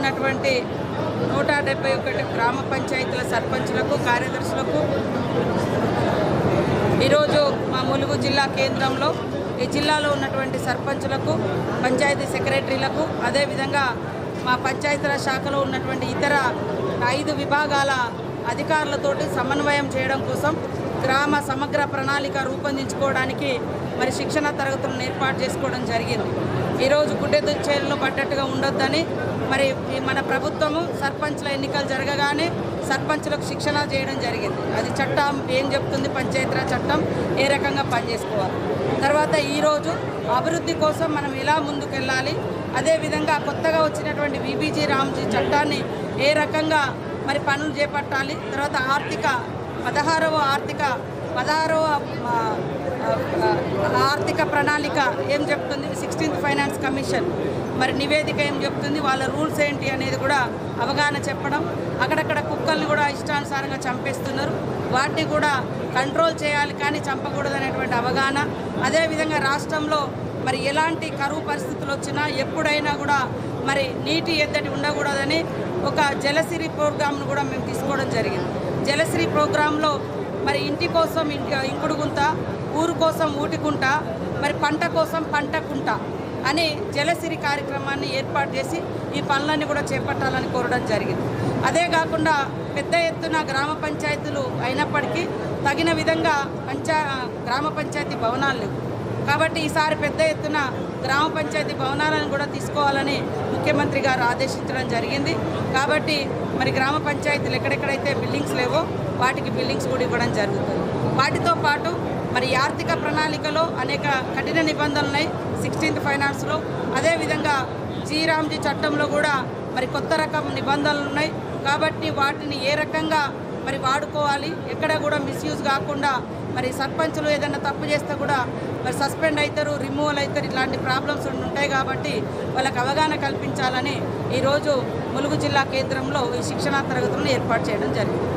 ఉన్నటువంటి 171 గ్రామ పంచాయతీల సర్పంచులకు కార్యదర్శులకు ఈరోజు మా ములుగు జిల్లా కేంద్రంలో ఈ జిల్లాలో ఉన్నటువంటి సర్పంచులకు పంచాయతీ సెక్రటరీలకు అదేవిధంగా మా పంచాయతీరాజ్ శాఖలో ఉన్నటువంటి ఇతర 5 విభాగాల అధికారులతోటి సమన్వయం చేయడం కోసం గ్రామ సమగ్ర ప్రణాళిక రూపొందించుకోవడానికి మరి శిక్షణ తరగతులను ఏర్పాటు చేసుకోవడం జరిగింది. ఈరోజు గుడ్డెద్దు చేరులో పడ్డట్టుగా ఉండొద్దని మరి మన ప్రభుత్వము సర్పంచ్ల ఎన్నికలు జరగగానే సర్పంచులకు శిక్షణ చేయడం జరిగింది. అది చట్టం ఏం చెప్తుంది, పంచాయతీరాజ్ చట్టం ఏ రకంగా పనిచేసుకోవాలి. తర్వాత ఈరోజు అభివృద్ధి కోసం మనం ఎలా ముందుకెళ్ళాలి, అదేవిధంగా కొత్తగా వచ్చినటువంటి విబిజి రామ్జీ చట్టాన్ని ఏ రకంగా మరి పనులు చేపట్టాలి. తర్వాత 16వ ఆర్థిక ప్రణాళిక ఏం చెప్తుంది, 16th ఫైనాన్స్ కమిషన్ మరి నివేదిక ఏం చెప్తుంది, వాళ్ళ రూల్స్ ఏంటి అనేది కూడా అవగాహన చెప్పడం. అక్కడక్కడ కుక్కల్ని కూడా ఇష్టానుసారంగా చంపేస్తున్నారు, వాటిని కూడా కంట్రోల్ చేయాలి కానీ చంపకూడదు అనేటువంటి అవగాహన. అదేవిధంగా రాష్ట్రంలో మరి ఎలాంటి కరువు పరిస్థితులు వచ్చినా ఎప్పుడైనా కూడా మరి నీటి ఎద్దడి ఉండకూడదని ఒక జలసిరి ప్రోగ్రామ్ను కూడా మేము తీసుకోవడం జరిగింది. జలసిరి ప్రోగ్రాంలో మరి ఇంటి కోసం ఇంకుడు గుంత, ఊరు కోసం ఊటికుంట, మరి పంట కోసం పంటకుంట అని జలసిరి కార్యక్రమాన్ని ఏర్పాటు చేసి ఈ పనులన్నీ కూడా చేపట్టాలని కోరడం జరిగింది. అదే కాకుండా పెద్ద ఎత్తున గ్రామ పంచాయతీలు అయినప్పటికీ తగిన విధంగా గ్రామ పంచాయతీ భవనాలు లేవు కాబట్టి ఈసారి పెద్ద ఎత్తున గ్రామ పంచాయతీ భవనాలను కూడా తీసుకోవాలని ముఖ్యమంత్రి గారు ఆదేశించడం జరిగింది. కాబట్టి మరి గ్రామ పంచాయతీలు ఎక్కడెక్కడైతే బిల్డింగ్స్ లేవో వాటికి బిల్డింగ్స్ కూడా ఇవ్వడం జరుగుతుంది. వాటితో పాటు మరి ఆర్థిక ప్రణాళికలో అనేక కఠిన నిబంధనలు ఉన్నాయి 16th ఫైనాన్స్లో. అదేవిధంగా రామ్జీ చట్టంలో కూడా మరి కొత్త రకం నిబంధనలు ఉన్నాయి కాబట్టి వాటిని ఏ రకంగా మరి వాడుకోవాలి, ఎక్కడ కూడా మిస్యూజ్ కాకుండా మరి సర్పంచులు ఏదైనా తప్పు చేస్తే కూడా మరి సస్పెండ్ అవుతారు, రిమూవల్ అవుతారు, ఇట్లాంటి ప్రాబ్లమ్స్ ఉంటాయి కాబట్టి వాళ్ళకి అవగాహన కల్పించాలని ఈరోజు ములుగు జిల్లా కేంద్రంలో ఈ శిక్షణా తరగతులను ఏర్పాటు చేయడం జరిగింది.